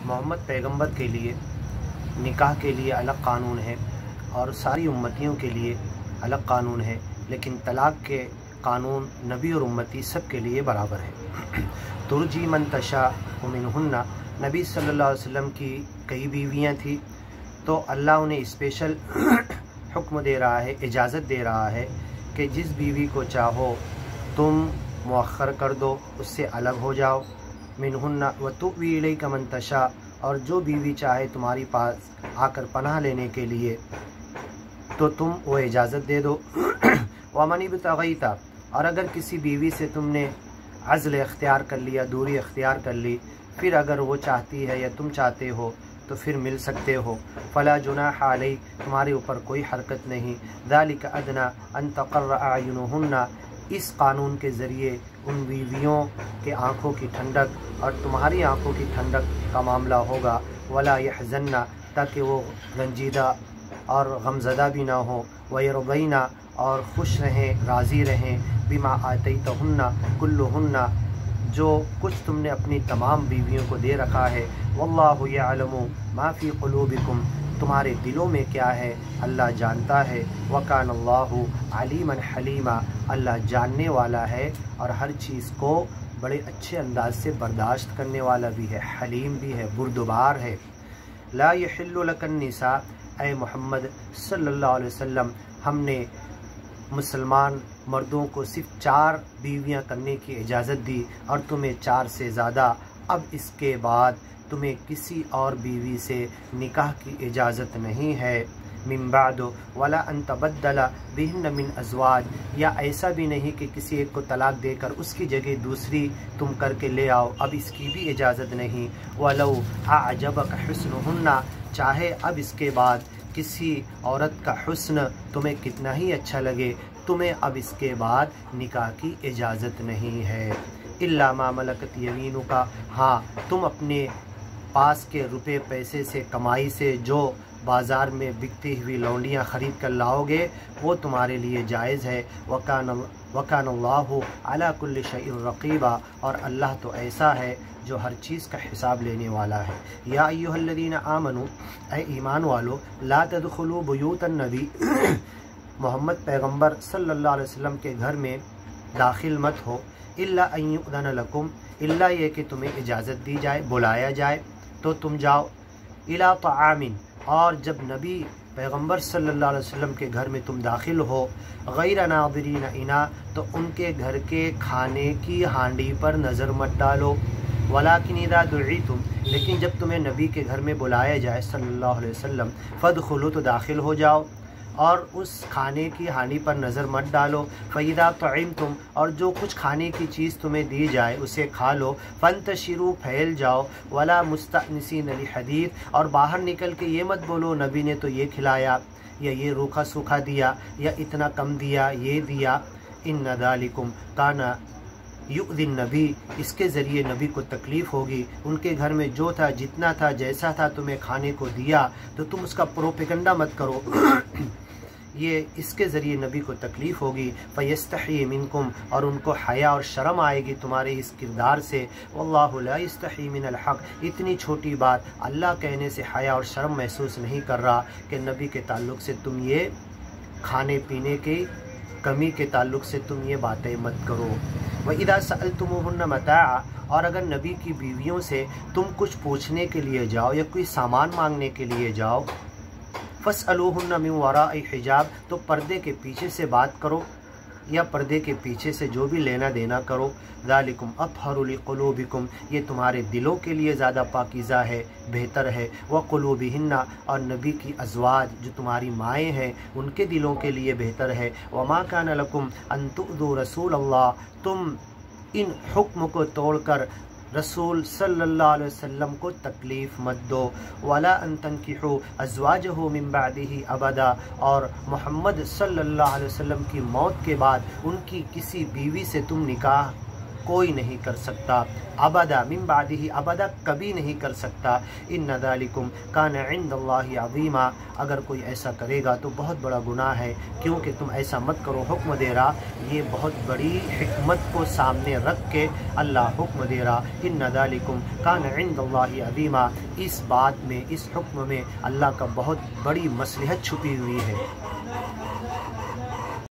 मोहम्मद पैगंबर के लिए निकाह के लिए अलग कानून है और सारी उम्मतियों के लिए अलग कानून है, लेकिन तलाक़ के कानून नबी और उम्मती सब के लिए बराबर है। तुरजी मन तशा मिनहुन्ना, नबी सल्लल्लाहु अलैहि वसल्लम की कई बीवियाँ थी, तो अल्लाह उन्हें स्पेशल हुक्म दे रहा है, इजाज़त दे रहा है कि जिस बीवी को चाहो तुम मुअख्खर कर दो, उससे अलग हो जाओ। मिनहुन्ना व तुवी इलैका मन तशा, और जो बीवी चाहे तुम्हारी पास आकर पनाह लेने के लिए तो तुम वो इजाज़त दे दो। वमन इब्तग़ैता, और अगर किसी बीवी से तुमने अज़्ल इख्तियार कर लिया, दूरी इख्तियार कर ली, फिर अगर वो चाहती है या तुम चाहते हो तो फिर मिल सकते हो। फ़ला जुनाह अलैक, तुम्हारे ऊपर कोई हरकत नहीं। ज़ालिका अदना अन तक़र्र अयुनुहुन्ना, इस कानून के ज़रिए उन बीवियों के आँखों की ठंडक और तुम्हारी आँखों की ठंडक का मामला होगा। वला यहज़न्ना, ताकि वो रंजीदा और गमज़दा भी ना हो। वयरज़ैना, और खुश रहें, राज़ी रहें। बिमा आतैतहुन्ना कुल्लुहुन्ना, जो कुछ तुमने अपनी तमाम बीवियों को दे रखा है। वल्लाहु यअलमु मा फ़ी क़ुलूबिकुम, तुम्हारे दिलों में क्या है अल्लाह जानता है। वकानल्लाहु अलीमन हलीमा, अल्लाह जानने वाला है और हर चीज़ को बड़े अच्छे अंदाज से बर्दाश्त करने वाला भी है, हलीम भी है, बुर्दबार है। ला यहिल्लु लकन निसा, ऐ मोहम्मद सल्लल्लाहु अलैहि वसल्लम, हमने मुसलमान मर्दों को सिर्फ 4 बीवियां करने की इजाज़त दी और तुम्हें 4 से ज़्यादा। अब इसके बाद तुम्हें किसी और बीवी से निकाह की इजाज़त नहीं है। मिन बाद वला अन तबद्दला बिहिन्न मिन अज़वाज, या ऐसा भी नहीं कि किसी एक को तलाक देकर उसकी जगह दूसरी तुम करके ले आओ, अब इसकी भी इजाज़त नहीं। वलौ अअजबक हुस्नुहुन्ना, चाहे अब इसके बाद किसी औरत का हुस्न तुम्हें कितना ही अच्छा लगे, तुम्हें अब इसके बाद निकाह की इजाज़त नहीं है। इल्ला मा मलकत यमीनुका, हाँ तुम अपने पास के रुपए पैसे से, कमाई से जो बाज़ार में बिकती हुई लौंडियाँ ख़रीद कर लाओगे वो तुम्हारे लिए जायज़ है। वकानल्लाहु अला कुल्लि शैइन रक़ीबा, और अल्लाह तो ऐसा है जो हर चीज़ का हिसाब लेने वाला है। या अय्युहल्लज़ीना आमनू, ऐ ईमान वालो, ला तदखुलू बुयूतन नबी, मोहम्मद पैगंबर सल्लल्लाहु अलैहि वसल्लम के घर में दाखिल मत हो। इल्ला अन युअज़न लकुम, इल्ला ये कि तुम्हें इजाज़त दी जाए, बुलाया जाए तो तुम जाओ। इला तआमिन, और जब नबी पैगंबर सल्लल्लाहु अलैहि वसल्लम के घर में तुम दाखिल हो, गैर नाज़िरीन इना, तो उनके घर के खाने की हांडी पर नज़र मत डालो। वलाकिन इज़ा दुईतुम, लेकिन जब तुम्हें नबी के घर में बुलाया जाए सल्लल्लाहु अलैहि वसल्लम, फदखुलू, तो दाखिल हो जाओ और उस खाने की हांडी पर नज़र मत डालो। फ़इज़ा तुइमतुम, और जो कुछ खाने की चीज़ तुम्हें दी जाए उसे खा लो। फ़ंतशिरू, फैल जाओ। वला मुस्तअनिसीन लिहदीथ, और बाहर निकल के ये मत बोलो नबी ने तो ये खिलाया या ये रूखा सूखा दिया या इतना कम दिया, ये दिया। इन्न ज़ालिकुम काना युअ्ज़िन नबी, इसके ज़रिए नबी को तकलीफ़ होगी। उनके घर में जो था, जितना था, जैसा था तुम्हें खाने को दिया, तो तुम उसका प्रोपेगंडा मत करो। ये इसके ज़रिए नबी को तकलीफ़ होगी। फ़यस्तही मिनकुम, और उनको हया और शर्म आएगी तुम्हारे इस किरदार से। वल्लाहु ला यस्तही मिनल हक़, इतनी छोटी बात अल्लाह कहने से हया और शर्म महसूस नहीं कर रहा कि नबी के ताल्लुक़ से तुम ये खाने पीने की कमी के ताल्लुक़ से तुम ये बातें मत करो। वइज़ा सअल्तुमुहुन्ना मताअ, और अगर नबी की बीवियों से तुम कुछ पूछने के लिए जाओ या कोई सामान मांगने के लिए जाओ, फ़स्अलूहुन्ना मिन वराइ हिजाब, तो पर्दे के पीछे से बात करो या पर्दे के पीछे से जो भी लेना देना करो। ज़ालिकुम अत्हरु लिक़ुलूबिकुम, ये तुम्हारे दिलों के लिए ज़्यादा पाकीज़ा है, बेहतर है। व क़ुलूबिहिन्ना, और नबी की अज़वाज जो तुम्हारी माएँ हैं उनके दिलों के लिए बेहतर है। वमा कान लकुम अन तुअज़ू रसूल अल्लाह, तुम इन हुक्म को तोड़कर रसूल सल्लल्लाहु अलैहि वसल्लम को तकलीफ़ मत दो। वला अन तनकिहू अज़वाजहू मिन बादिही अबदा, और मोहम्मद सल्लल्लाहु अलैहि वसल्लम की मौत के बाद उनकी किसी बीवी से तुम निकाह کوئی نہیں کر سکتا، ابدا من بعدہ ابدا کبھی نہیں کر سکتا۔ ان ذالکم کان عند اللہ عظیما، اگر کوئی ایسا کرے گا تو بہت بڑا گناہ ہے، کیونکہ تم ایسا مت کرو حکم دے رہا، یہ بہت بڑی حکمت کو سامنے رکھ کے اللہ حکم دے رہا۔ ان ذالکم کان عند اللہ عظیما، اس بات میں، اس حکم میں اللہ کا بہت بڑی مصلحت چھپی ہوئی ہے۔